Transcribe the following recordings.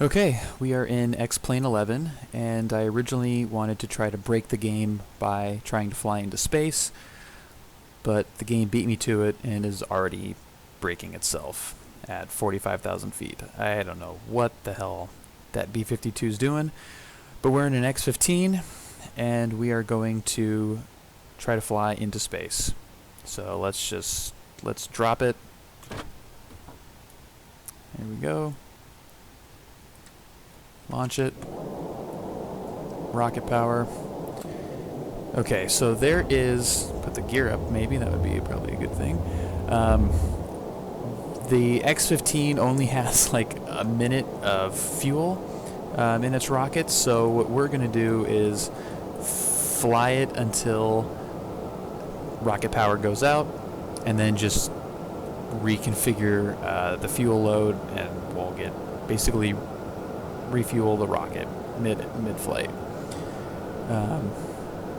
Okay, we are in X-Plane 11, and I originally wanted to try to break the game by trying to fly into space, but the game beat me to it and is already breaking itself at 45,000 feet. I don't know what the hell that B-52 is doing, but we're in an X-15, and we are going to try to fly into space. So let's drop it. Here we go. Launch it. Rocket power. Okay, so there is... Put the gear up, maybe. That would be probably a good thing. The X-15 only has like a minute of fuel in its rockets, so what we're going to do is fly it until rocket power goes out, and then just reconfigure the fuel load, and we'll get basically refuel the rocket mid-flight.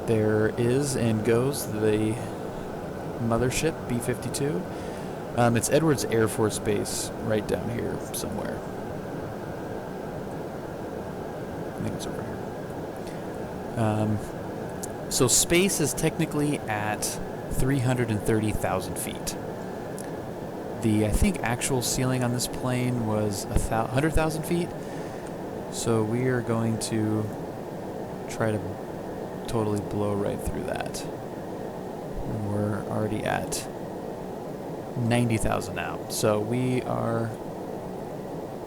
There is and goes the mothership B-52. It's Edwards Air Force Base right down here somewhere. I think it's over here. So space is technically at 330,000 feet. I think actual ceiling on this plane was 100,000 feet. So we are going to try to totally blow right through that. And we're already at 90,000 now. So we are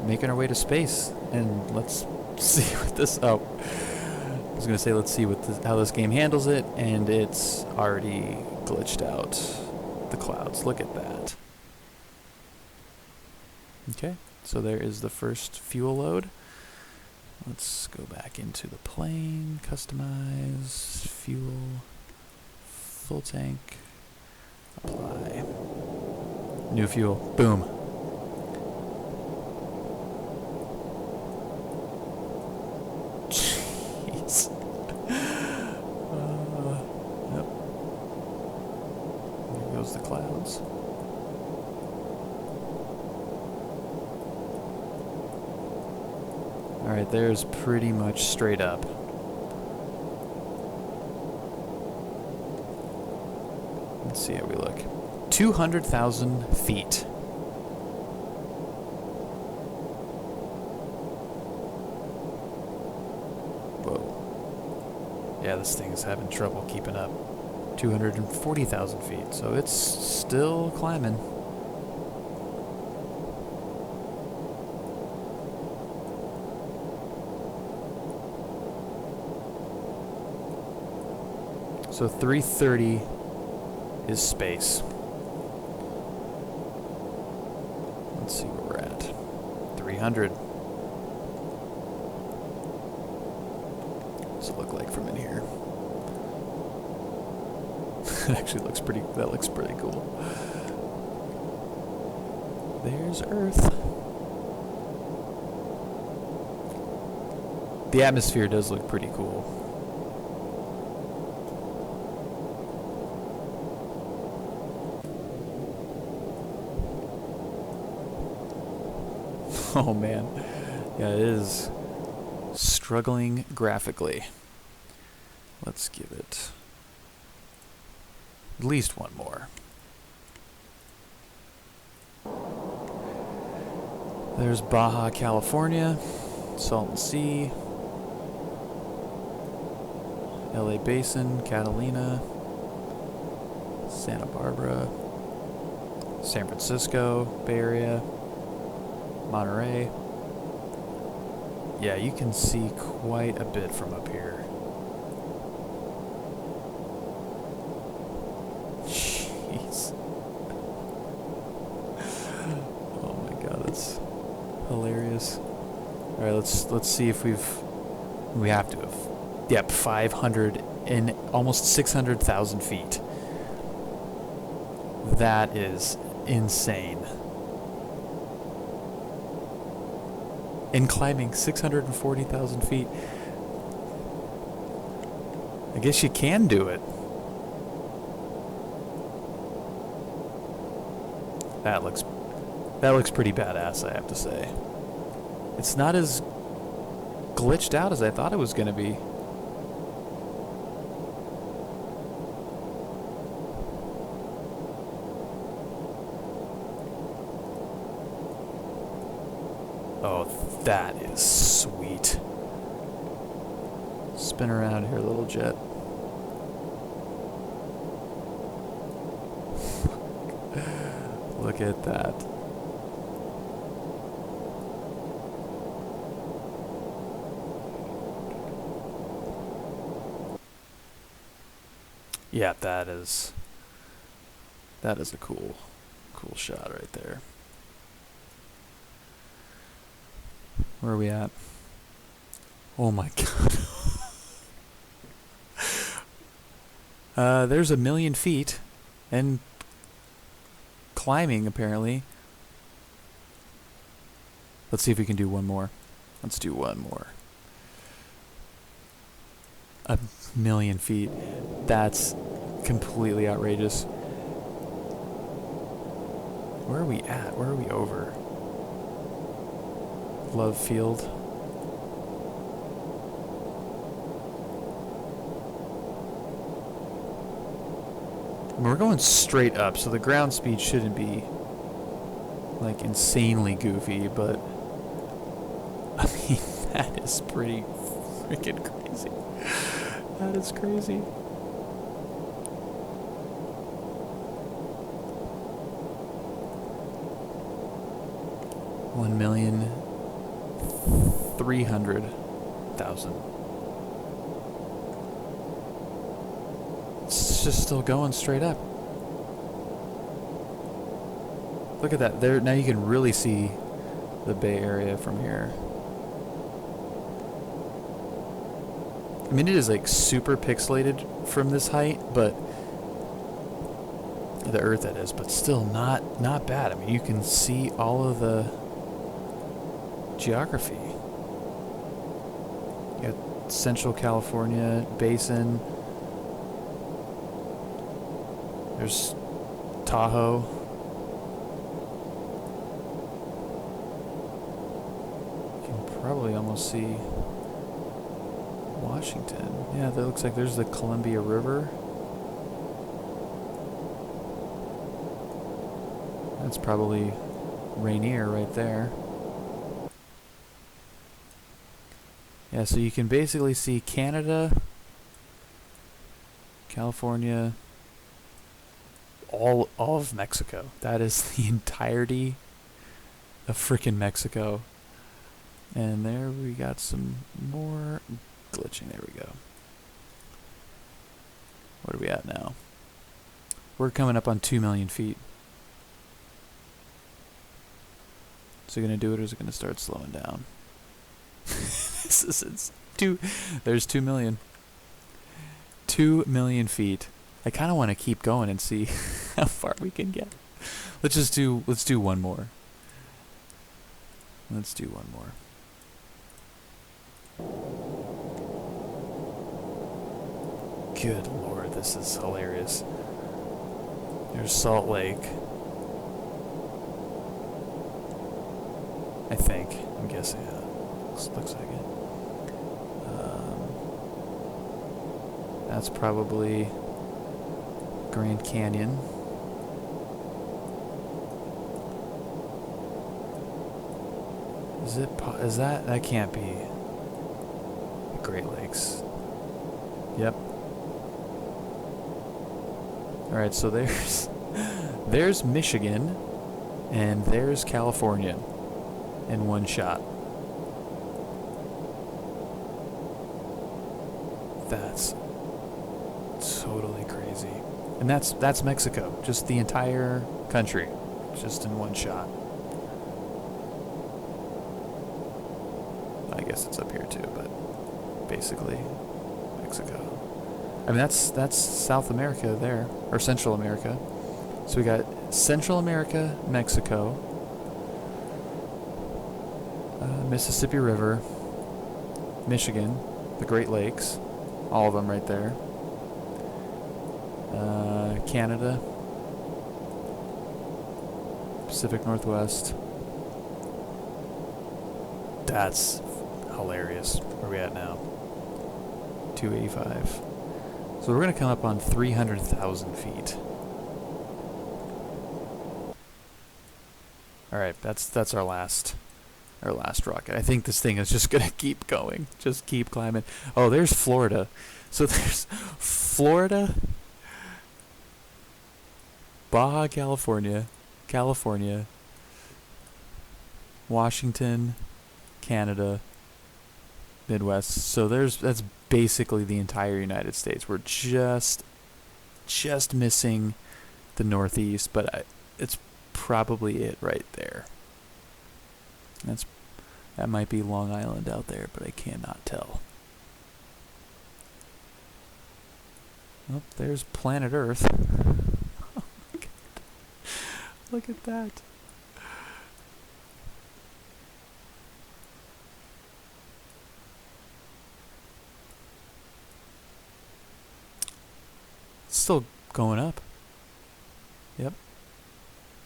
making our way to space. And let's see what this... Oh, I was going to say let's see how this game handles it. And it's already glitched out the clouds. Look at that. Okay, so there is the first fuel load. Let's go back into the plane, customize, fuel, full tank, apply, new fuel, boom. Jeez. Yep. There goes the clouds. Alright, there's pretty much straight up. Let's see how we look. 200,000 feet. Whoa. Yeah, this thing is having trouble keeping up. 240,000 feet, so it's still climbing. So 330 is space. Let's see where we're at. 300. What's it look like from in here? It actually looks pretty, that looks pretty cool. There's Earth. The atmosphere does look pretty cool. Oh man, yeah, it is struggling graphically. Let's give it at least one more. There's Baja California, Salton Sea, LA Basin, Catalina, Santa Barbara, San Francisco, Bay Area, Monterey. Yeah, you can see quite a bit from up here. Jeez. Oh my god, that's hilarious. Alright, let's see if we have to have. Yep, 500 and almost 600,000 feet. That is insane. And climbing 640,000 feet. I guess you can do it. That looks pretty badass, I have to say. It's not as glitched out as I thought it was going to be. Oh, that is sweet. Spin around here, little jet. Look at that. Yeah, that is a cool shot right there. Where are we at? Oh my god. There's 1,000,000 feet and climbing apparently. Let's see if we can do one more. Let's do one more. 1,000,000 feet. That's completely outrageous. Where are we at? Where are we over? Love Field. We're going straight up, so the ground speed shouldn't be like insanely goofy, but I mean, that is pretty freaking crazy. That is crazy. $1,300,000. It's just still going straight up. Look at that. There, now you can really see the Bay Area from here. I mean, it is like super pixelated from this height, but the Earth that is, but still not bad. I mean, you can see all of the geography. You got Central California Basin. There's Tahoe. You can probably almost see Washington. Yeah, that looks like there's the Columbia River. That's probably Rainier right there. Yeah, so you can basically see Canada, California, all of Mexico. That is the entirety of frickin' Mexico. And there we got some more glitching. There we go. What are we at now? We're coming up on 2,000,000 feet. Is it going to do it, or is it going to start slowing down? There's 2 million. 2,000,000 feet. I kind of want to keep going and see how far we can get. Let's do one more. Let's do one more. Good Lord, this is hilarious. There's Salt Lake. I think. I'm guessing. Looks like it. That's probably Grand Canyon. Is that can't be the Great Lakes. Yep. Alright, so there's Michigan and there's California in one shot. That's totally crazy. And that's Mexico. Just the entire country. Just in one shot. I guess it's up here too, but basically Mexico. I mean, that's South America there, or Central America. So we got Central America, Mexico, Mississippi River, Michigan, the Great Lakes, all of them right there. Canada, Pacific Northwest, That's hilarious. Where are we at now? 285. So we're going to come up on 300,000 feet. All right, that's our last rocket. I think this thing is just going to keep going. Just keep climbing. Oh, there's Florida. So there's Florida, Baja California, Washington, Canada, Midwest. So that's basically the entire United States. We're just missing the Northeast, but it's probably it right there. That might be Long Island out there, but I cannot tell. Oh, there's planet Earth. Look at that. It's still going up. Yep.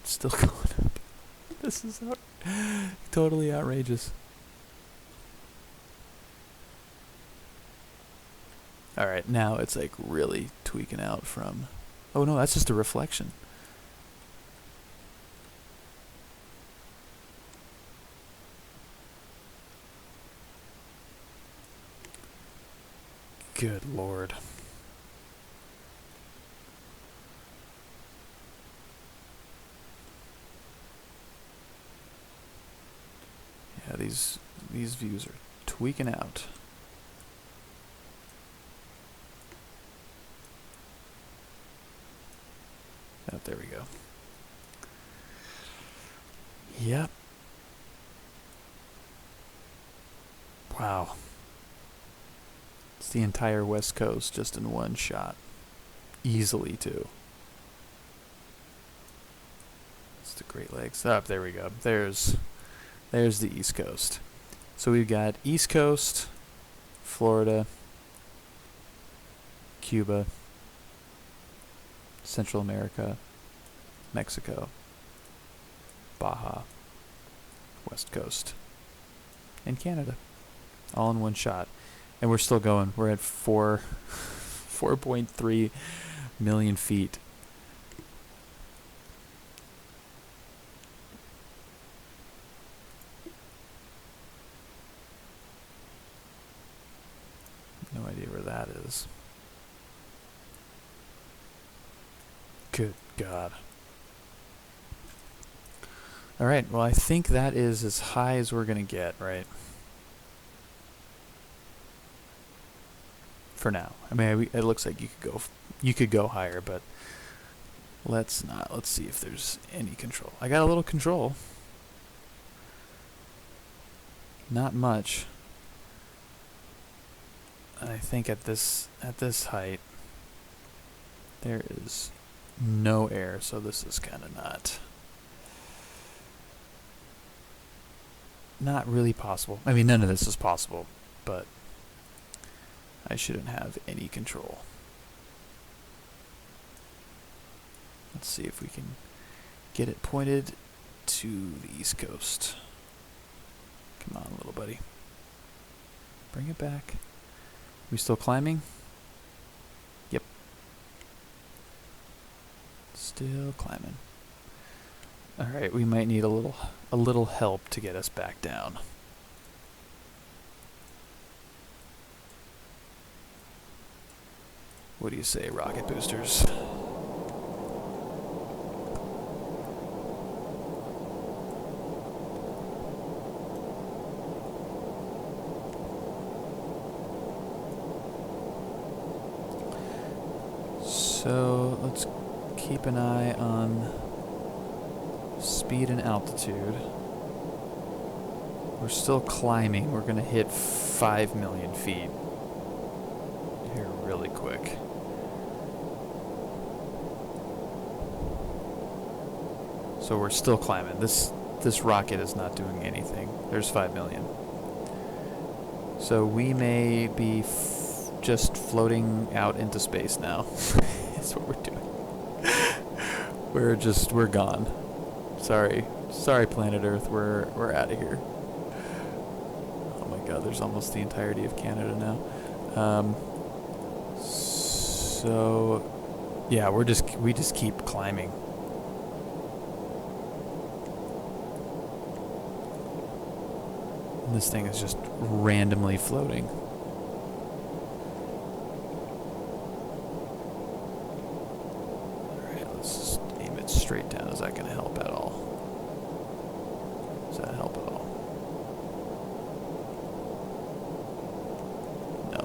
It's still going up. This is totally outrageous. Alright, now it's like really tweaking out from... Oh no, that's just a reflection. Good Lord. Yeah, these views are tweaking out. Oh, there we go. Yep. Wow. It's the entire West Coast just in one shot. Easily, too. It's the Great Lakes. Up, there we go. There's the East Coast. So we've got East Coast, Florida, Cuba, Central America, Mexico, Baja, West Coast, and Canada. All in one shot. And we're still going. We're at 4.3 million feet. No idea where that is. Good God. Alright, well I think that is as high as we're going to get, right? For now. I mean, it looks like you could go higher, but let's not. Let's see if there's any control. I got a little control. Not much. I think at this height there is no air, so this is kind of not really possible. I mean, none of this is possible, but I shouldn't have any control. Let's see if we can get it pointed to the East Coast. Come on, little buddy. Bring it back. We still climbing? Yep. Still climbing. Alright, we might need a little help to get us back down. What do you say, rocket boosters? So let's keep an eye on speed and altitude. We're still climbing. We're going to hit 5 million feet here really quick. So we're still climbing. This rocket is not doing anything. There's 5 million. So we may be just floating out into space now. That's what we're doing. We're gone. Sorry, planet Earth. We're out of here. god, there's almost the entirety of Canada now. So yeah, we just keep climbing. And this thing is just randomly floating. Alright, let's just aim it straight down. Is that going to help at all? Does that help at all? No.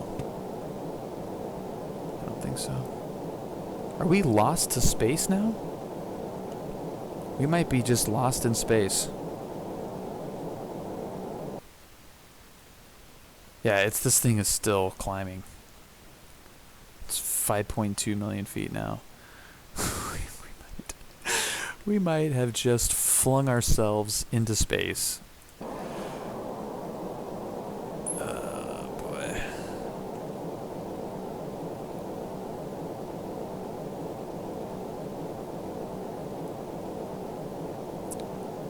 I don't think so. Are we lost to space now? We might be just lost in space. Yeah, this thing is still climbing. It's 5.2 million feet now. we might have just flung ourselves into space. Boy.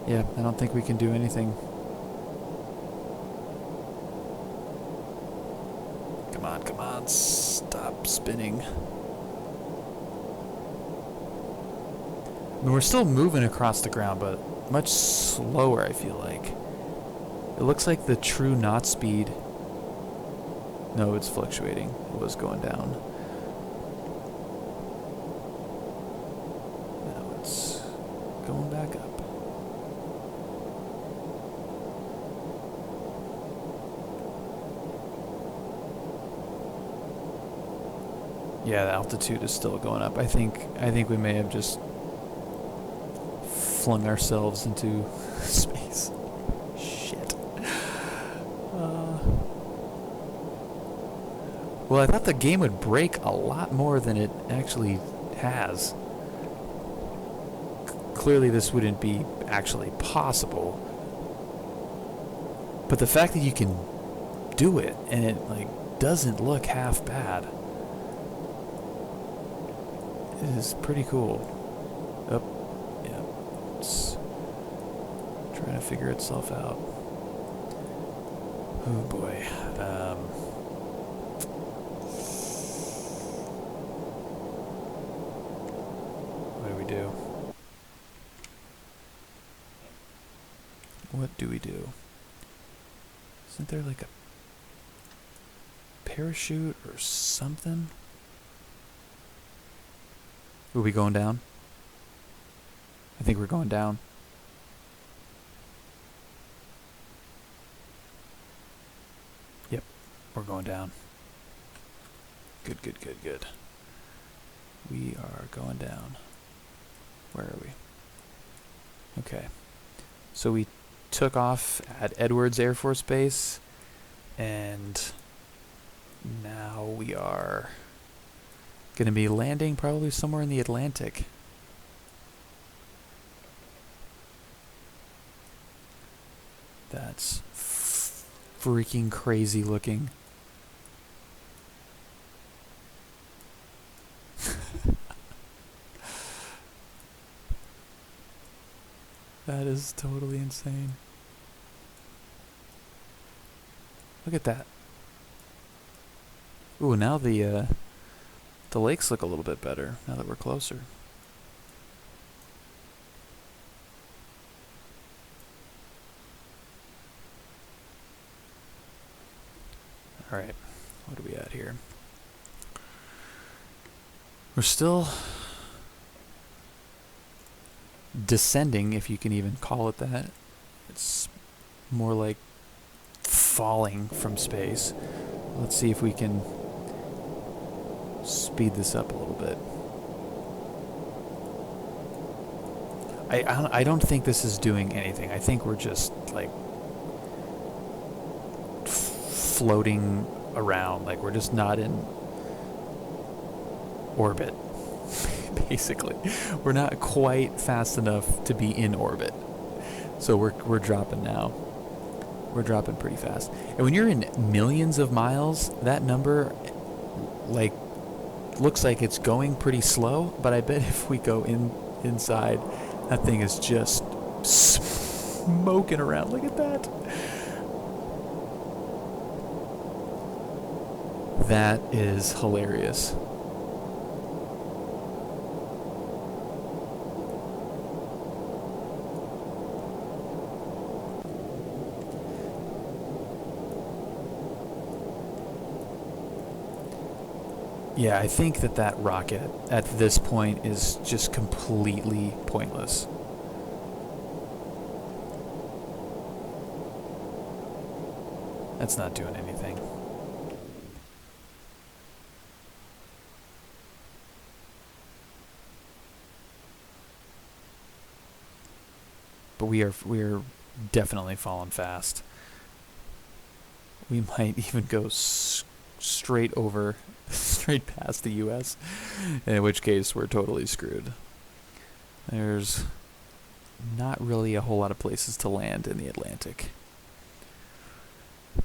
Yeah, I don't think we can do anything. Come on, stop spinning. I mean, we're still moving across the ground, but much slower, I feel like. It looks like the true knot speed... No, it's fluctuating. It was going down. Now it's going back up. Yeah, the altitude is still going up. I think we may have just flung ourselves into space. Shit. Well, I thought the game would break a lot more than it actually has. Clearly, this wouldn't be actually possible. But the fact that you can do it and it doesn't look half bad. It is pretty cool. Oh, yeah. It's trying to figure itself out. Oh boy. What do we do? What do we do? Isn't there like a parachute or something? Are we going down? I think we're going down. Yep, we're going down. Good. We are going down. Where are we? Okay. So we took off at Edwards Air Force Base, and now we are going to be landing probably somewhere in the Atlantic. That's freaking crazy looking. That is totally insane. Look at that. Ooh, now the lakes look a little bit better now that we're closer. Alright, what are we at here? We're still descending, if you can even call it that. It's more like falling from space. Let's see if we can speed this up a little bit. I don't think this is doing anything. I think we're just like floating around. Like we're just not in orbit. Basically, we're not quite fast enough to be in orbit. So we're dropping now. We're dropping pretty fast. And when you're in millions of miles, that number like looks like it's going pretty slow, but I bet if we go inside, that thing is just smoking around. Look at that. That is hilarious. Yeah, I think that rocket at this point is just completely pointless. That's not doing anything. But we are definitely falling fast. We might even go straight over, straight past the U.S., in which case we're totally screwed. There's not really a whole lot of places to land in the Atlantic.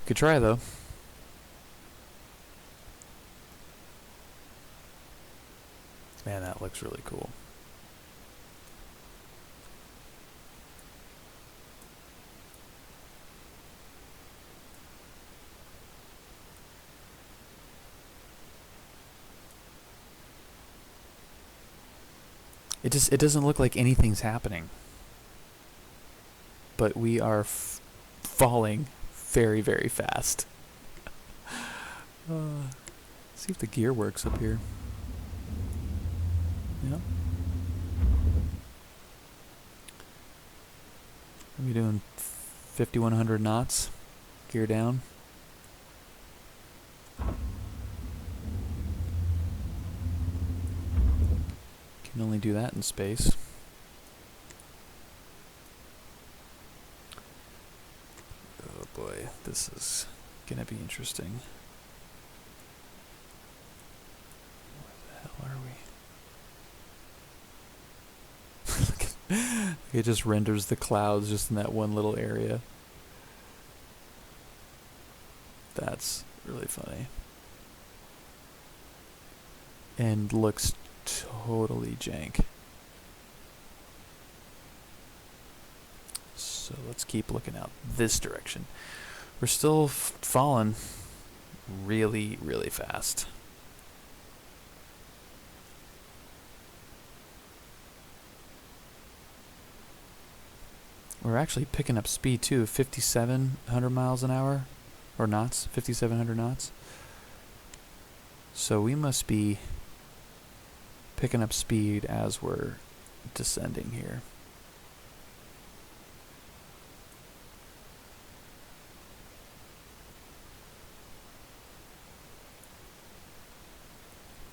Could try, though. Man, that looks really cool. It doesn't look like anything's happening. But we are falling very, very fast. See if the gear works up here. Yep. Are we doing 5,100 knots? Gear down. Can only do that in space. Oh boy, this is gonna be interesting. Where the hell are we? It just renders the clouds just in that one little area. That's really funny. And looks totally jank. So let's keep looking out this direction. We're still falling really, really fast. We're actually picking up speed too, 5,700 miles an hour, or knots, 5,700 knots. So we must be picking up speed as we're descending here.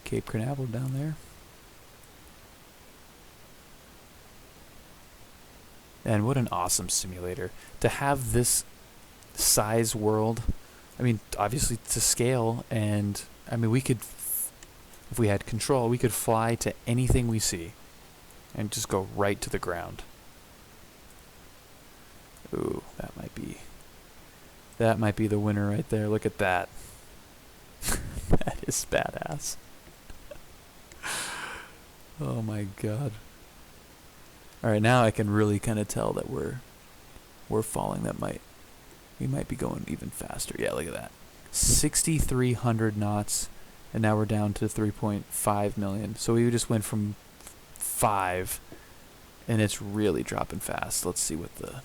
Cape Canaveral down there. And what an awesome simulator. To have this size world, I mean, obviously to scale, and I mean, we could, if we had control, we could fly to anything we see and just go right to the ground. Ooh, that might be the winner right there. Look at that. That is badass. Oh my god. Alright, now I can really kind of tell that we're falling. We might be going even faster. Yeah, look at that. 6,300 knots, and now we're down to 3.5 million. So we just went from 5, and it's really dropping fast. Let's see what the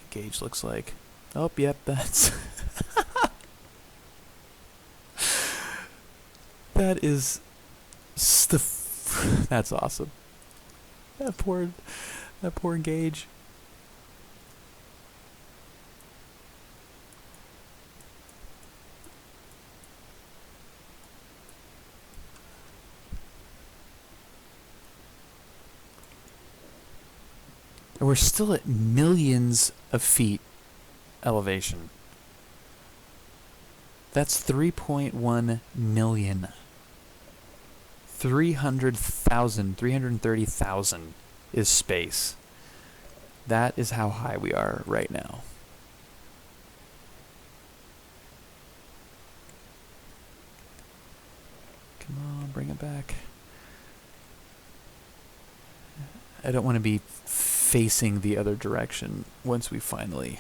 gauge looks like. Oh, yep, that's... that is... That's awesome. That poor gauge. And we're still at millions of feet elevation. That's 3.1 million. 330,000 is space. That is how high we are right now. Come on, bring it back. I don't want to be facing the other direction once we finally,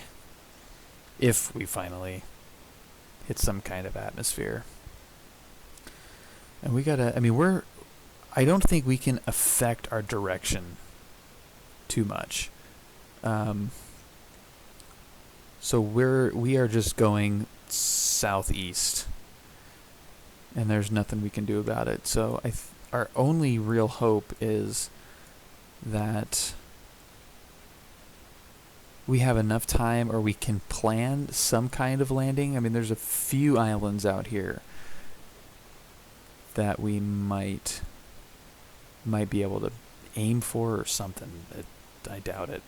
if we finally hit some kind of atmosphere. And we gotta, I mean, I don't think we can affect our direction too much. So we are just going southeast, and there's nothing we can do about it. So our only real hope is that we have enough time, or we can plan some kind of landing. I mean, there's a few islands out here that we might be able to aim for or something. I doubt it.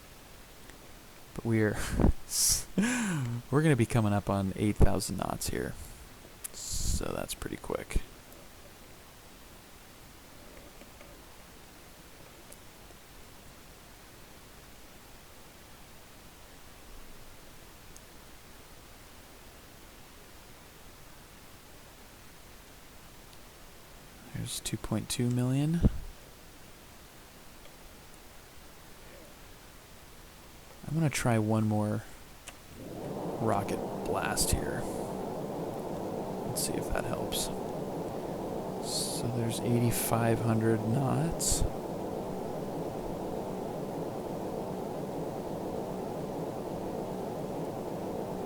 But we're going to be coming up on 8,000 knots here. So that's pretty quick. There's 2.2 million. I'm going to try one more rocket blast here. Let's see if that helps. So there's 8,500 knots.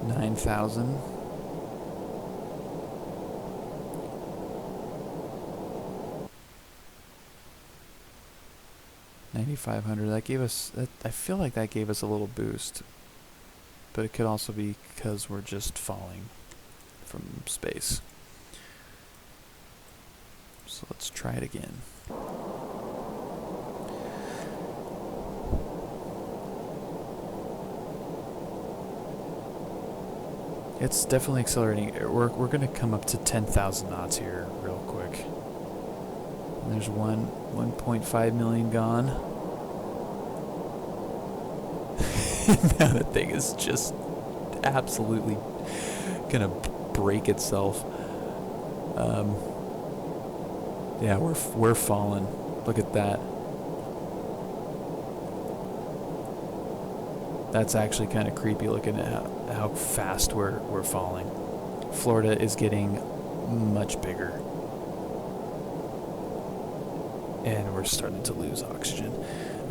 $9,000. $9,500. That gave us. I feel like that gave us a little boost, but it could also be because we're just falling from space. So let's try it again. It's definitely accelerating. We're going to come up to 10,000 knots here real quick. And there's 1.5 million gone. Now that thing is just absolutely gonna break itself. Yeah, we're falling. Look at that. That's actually kind of creepy looking at how fast we're falling. Florida is getting much bigger. And we're starting to lose oxygen.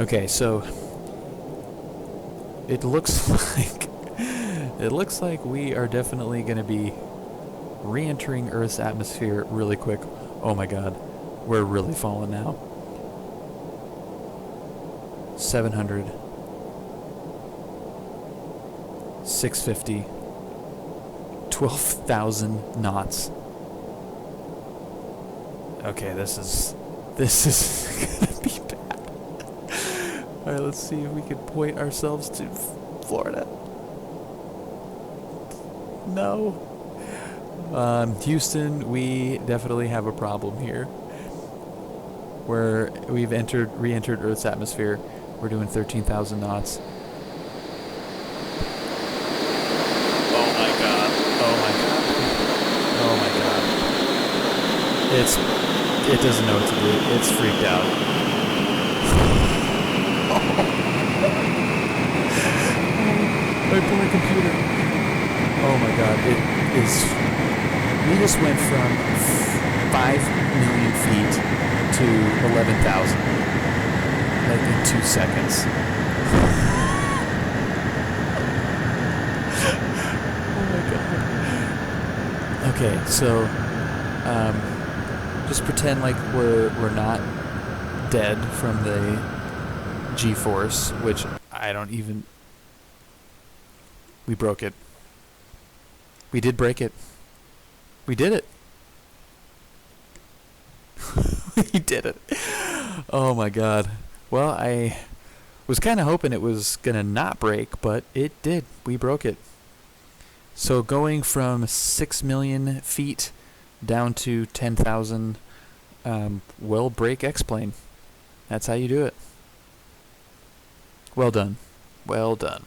Okay, so it looks like we are definitely going to be re-entering Earth's atmosphere really quick. Oh my God, we're really falling now. 700, 650, 12,000 knots. Okay, this is gonna be bad. All right, let's see if we can point ourselves to Florida. No. Houston, we definitely have a problem here. Where we've re-entered Earth's atmosphere. We're doing 13,000 knots. Oh my God. Oh my God. Oh my God. It doesn't know what to do. It's freaked out. My poor computer. Oh my God. It is. We just went from 5 million feet to 11,000. Like in 2 seconds. Oh my God. Okay, so just pretend like we're not dead from the G-force, which I don't even. We broke it. We did break it. We did it. We did it. Oh my God. Well, I was kind of hoping it was going to not break, but it did. We broke it. So going from 6 million feet down to 10,000 will break X-plane. That's how you do it. Well done. Well done.